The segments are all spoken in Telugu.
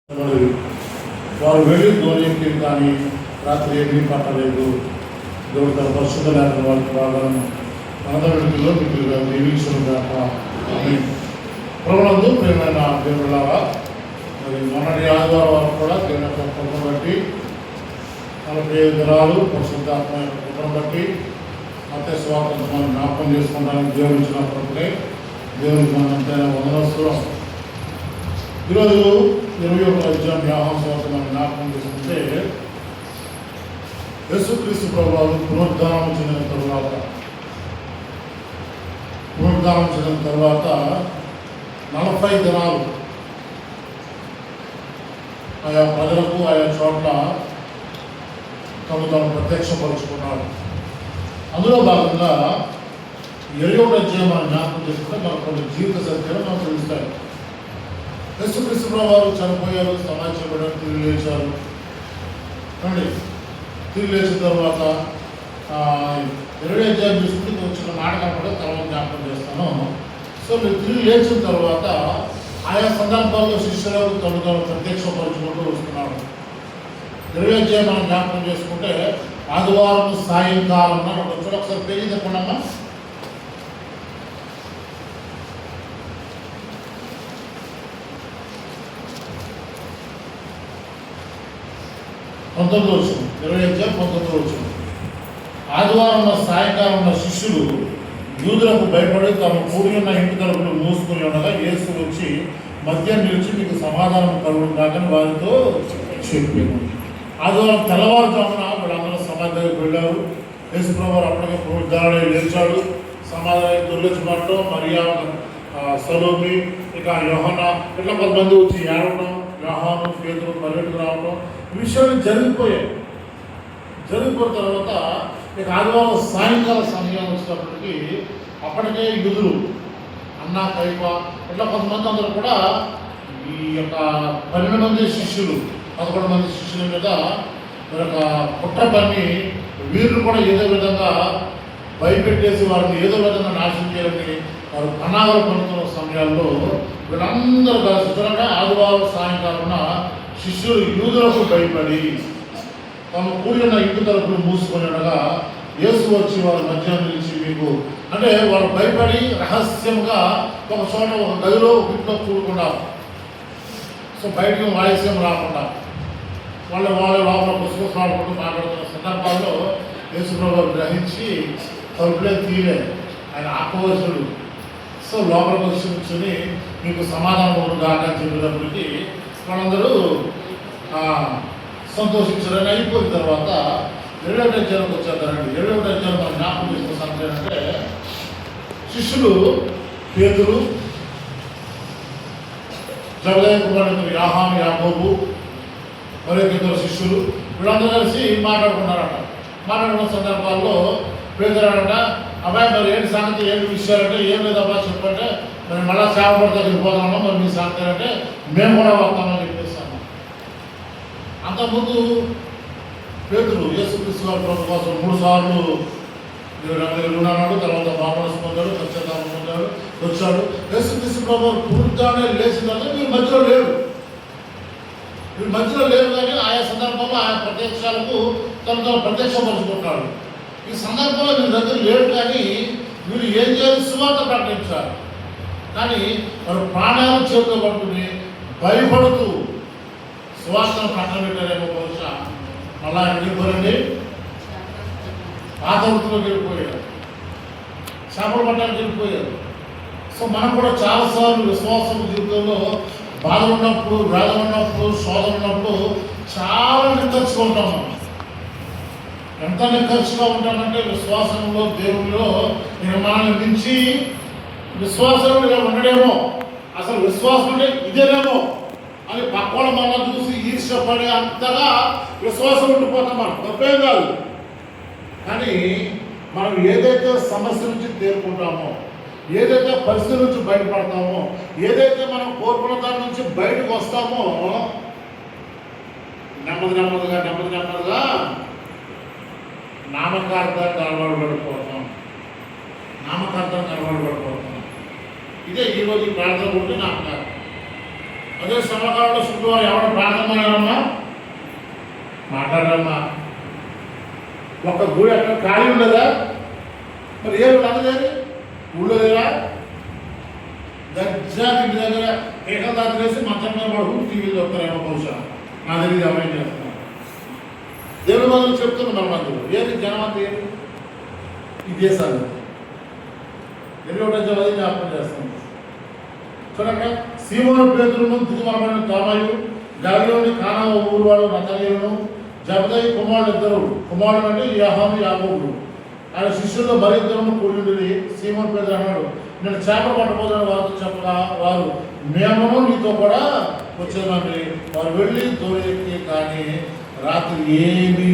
వారు వెళ్ళి ధోనికి కానీ రాత్రి ఏమీ పట్టలేదు. దేవుడు తన పరిశుద్ధ లేఖన వారికి బాగాను మనదరుడిలో మీకు దీవించడం కాక ప్రభునందు ప్రియమైన దేవుళ్ళారా, మరి మొన్నటి ఆదివారం వరకు కూడా దేవుని యొక్క కృపను బట్టి 45 దినాలు పరిశుద్ధాత్మ యొక్క కృపను బట్టి మత్తయి సువార్త మనం జ్ఞాపకం చేసుకుంటానికి దేవుడు ఇచ్చినప్పుడే దేవునికి మనం ఎంతైనా వందనస్తులం. ఈరోజు 21వ అధ్యాయం యోహాను సువార్త మనం జ్ఞాపకం చేసుకుంటే యేసుక్రీస్తు ప్రభువారు పునరుద్ధానం చెందిన తర్వాత 40 దినాలు ఆయా ప్రజలకు ఆయా చోట్ల తాను ప్రత్యక్షపరుచుకున్నాడు. అందులో భాగంగా 21వ అధ్యాయం మనం జ్ఞాపకం చేసుకుంటే మనకు కొన్ని జీవిత సత్యాలు మనకు తెలుస్తాయి. యేసుక్రీస్తు ప్రభువారు చనిపోయారు, సమాజపడ్డారు, తిరిగి లేచారు. తిరిగి లేచిన తర్వాత 20వ అధ్యాయం చూసుకుంటే వచ్చిన నాటకం కూడా తర్వాత జ్ఞాపకం చేస్తాను. సో మీరు తిరిగి లేచిన తర్వాత ఆయా సందర్భాల్లో శిష్యులకు తను ప్రత్యక్షపరుచుకుంటూ వస్తున్నాడు. 20వ అధ్యాయం మనం జ్ఞాపకం చేసుకుంటే ఆదివారం సాయంకాలం ఒకసారి పేజీ చెప్పండమ్మా. 20వ అధ్యాయం 19వ ఆదివారం సాయంకాలం శిష్యులు యూదులకు భయపడి తమ కూడి ఉన్న ఇంటి తలుపులు మూసుకుని ఉండగా యేసు వచ్చి మధ్య నిలిచి మీకు సమాధానం కలుగును కాకని వారితో చెప్పాను. ఆదివారం తెల్లవారుజామున వీళ్ళందరూ సమాధి దగ్గరికి వెళ్ళారు. యేసు ప్రభువారు అప్పటికే పునరుద్ధారణ లేచాడు. సమాధానం దొర్లించబడటం, మరియా, సలోమి, ఇక యోహానా ఇట్లా కొంతమంది వచ్చి ఏడవడం, యోహాను, పేతురు పరిగెట్టుకు రావడం, ఈ విషయాలు జరిగిపోయిన తర్వాత ఇక ఆదివారం సాయంకాల సమయం వచ్చినప్పటికీ అప్పటికే యూదులు అన్న కైప ఇట్లా కొంతమంది అందరూ కూడా ఈ యొక్క 12 మంది శిష్యులు 11 మంది శిష్యుల మీద మరొక కుట్ర పని వీళ్ళు కూడా ఏదో విధంగా భయపెట్టేసి వారిని ఏదో విధంగా నాశనం చేయాలని వారు ప్రణాళికలు పడుతున్న సమయాల్లో వీళ్ళందరూ కలిసి ఆదివారం సాయంకాలం శిష్యులు యూదులకు భయపడి తమ కూడిన ఇంటి తలుపులు మూసుకొని ఉండగా యేసు వచ్చి వారి మధ్య నిలిచి మీకు అంటే వారు భయపడి రహస్యంగా ఒక చోట ఒక గదిలో ఇంట్లో కూడుకున్నారు. సో బయటకు వాయిస్యం రాకుండా వాళ్ళ లోపల పుస్తకాడుకుంటూ మాట్లాడుతున్న సందర్భాల్లో యేసు ప్రభువు గ్రహించి తలుపులే తీరే ఆయన ఆత్మవశుడు. సో లోపలికి వచ్చి కూర్చొని మీకు సమాధానం కాక చెప్పేటప్పటికీ వాళ్ళందరూ సంతోషించారని అయిపోయిన తర్వాత 20వ అధ్యాయానికి వచ్చేద్దారండి. 20వ అధ్యాయం మనం జ్ఞాపకం చేసుకున్న సంగతి ఏంటంటే శిష్యులు పేతురు, జబదయి కుమారుడు యోహాను, యాకోబు మరియు ఇద్దరు శిష్యులు వీళ్ళందరూ కలిసి మాట్లాడుకున్నారట. మాట్లాడుకున్న సందర్భాల్లో పేతురు అనట, అబ్బాయి మరి ఏంటి సంగతి, ఏంటి విషయాలంటే ఏం లేదబ్బా చెప్పంటే మరి మళ్ళీ సేవపడి దగ్గరికి పోతున్నాము, మరి మీ సంగతి అంటే మేము కూడా వస్తామని చెప్పేస్తాము. అంతకుముందు పేతురు యేసుక్రీస్తు వారి ప్రభు కోసం 3 సార్లు ఉన్నాడు. తర్వాత బాప్తిసం పొందాడు, పశ్చాత్తాపం పొందాడు, వచ్చాడు. యేసుక్రీస్తు ప్రభు పునరుద్ధారణ లేచిన తర్వాత మీరు మధ్యలో లేరు కానీ ఆయా సందర్భంలో ఆయా ప్రత్యక్షాలకు తను ప్రత్యక్షపరుచుకుంటాడు. ఈ సందర్భంలో మీ దగ్గర లేడు కానీ మీరు ఏం చేయాలి, సువార్త ప్రకటించారు. కానీ వారు ప్రాణాలు చేతితో పట్టుకుని భయపడుతూ సువార్తను పక్కన పెట్టారేమో బహుశా మళ్ళా వెళ్ళిపోరండి, పాత వృత్తిలోకి వెళ్ళిపోయారు, చేపలు పట్టడానికి వెళ్ళిపోయారు. సో మనం కూడా చాలాసార్లు విశ్వాసం జీవితంలో బాధ ఉన్నప్పుడు, వేద ఉన్నప్పుడు, శోధన ఉన్నప్పుడు చాలా నిక్కర్చుగా ఉంటాం. మనం ఎంత నిక్కర్చుగా ఉంటామంటే విశ్వాసంలో, దేవుడిలో నిర్మాణాన్ని మించి విశ్వాసంలో ఇలా ఉండడేమో, అసలు విశ్వాసం అంటే ఇదేనేమో అని పక్కన మళ్ళీ చూసి ఈర్ష్యపడే అంతగా విశ్వాసం ఉండిపోతాం. మనం తప్పేం కాదు. కానీ మనం ఏదైతే సమస్య నుంచి తేరుకుంటామో, ఏదైతే పరిస్థితి నుంచి బయటపడతామో, ఏదైతే మనం కోరుకున్న దాని నుంచి బయటకు వస్తామో నెమ్మదిగా నామకార్థానికి అలవాటు పడిపోతాం. ఇదే ఈరోజు ప్రార్థన ఉంటే నామకార్థం. అదే శ్రమకాలంలో శుక్రవారం ఎవరు ప్రారంభమయ్యారమ్మా మాట్లాడారమ్మా. ఒక గుడి అక్కడ ఖాళీ ఉండదా? మరి ఏ అందలేదు ఊళ్ళో లేదా? దర్జా ఇంటి దగ్గర ఏకదాతి వేసి మంచం మీద పడు టీవీలు చెప్తారేమో బహుశా, నా దగ్గర అవాయిడ్ చేస్తున్నారు. దేవుని మందులు చెప్తున్నారు మన మందులు ఏది జనం అంతా ఏది ఈ దేశాలు ఎన్నోటో జ్ఞాపకం చేస్తుంది. చూడండి, సీమోను పేతురును దిగుమలమైన తోమాయు గలిలోని కానా ఊరు వాడు నతనీయులను జబదయి కుమారుడు అంటే యాహాను యాకోబుడు ఆయన శిష్యుల్లో మరిద్దరును కూడి సీమోను పేతురు అన్నాడు, నేను చేపలు పట్టబోతున్న వారితో చెప్పగా వారు మేము నీతో కూడా వచ్చామండి. వారు వెళ్ళి దోరెక్కి కానీ రాత్రి ఏమీ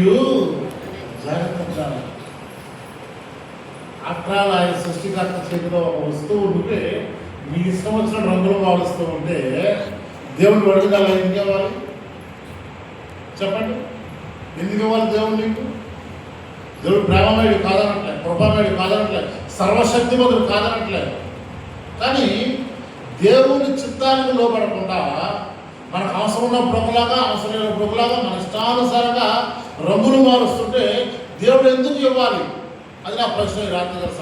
జాగ్రత్త. అట్రాలు ఆయన సృష్టికర్త చేతిలో ఒక వస్తువు ఉంటే మీ ఇష్టం వచ్చిన రంగులు వాడుస్తూ ఉంటే దేవుడు అడుగుదల ఎందుకు ఇవ్వాలి చెప్పండి? ఎందుకు ఇవ్వాలి దేవుడు నీకు? దేవుడు ప్రేమమేడు కాదనట్లే, కృపామేడు కాదనట్లే, సర్వశక్తిమంతుడు కాదనట్లే. కానీ దేవుని చిత్తానికి లోపడకుండా మనకు అవసరం ఉన్నప్పుడు ఒకలాగా, అవసరం లేనప్పుడు ఒకలాగా, మన ఇష్టానుసారంగా రంగులు మారుస్తుంటే దేవుడు ఎందుకు ఇవ్వాలి? అది నా ప్రశ్న ఈ రాత్రి గారి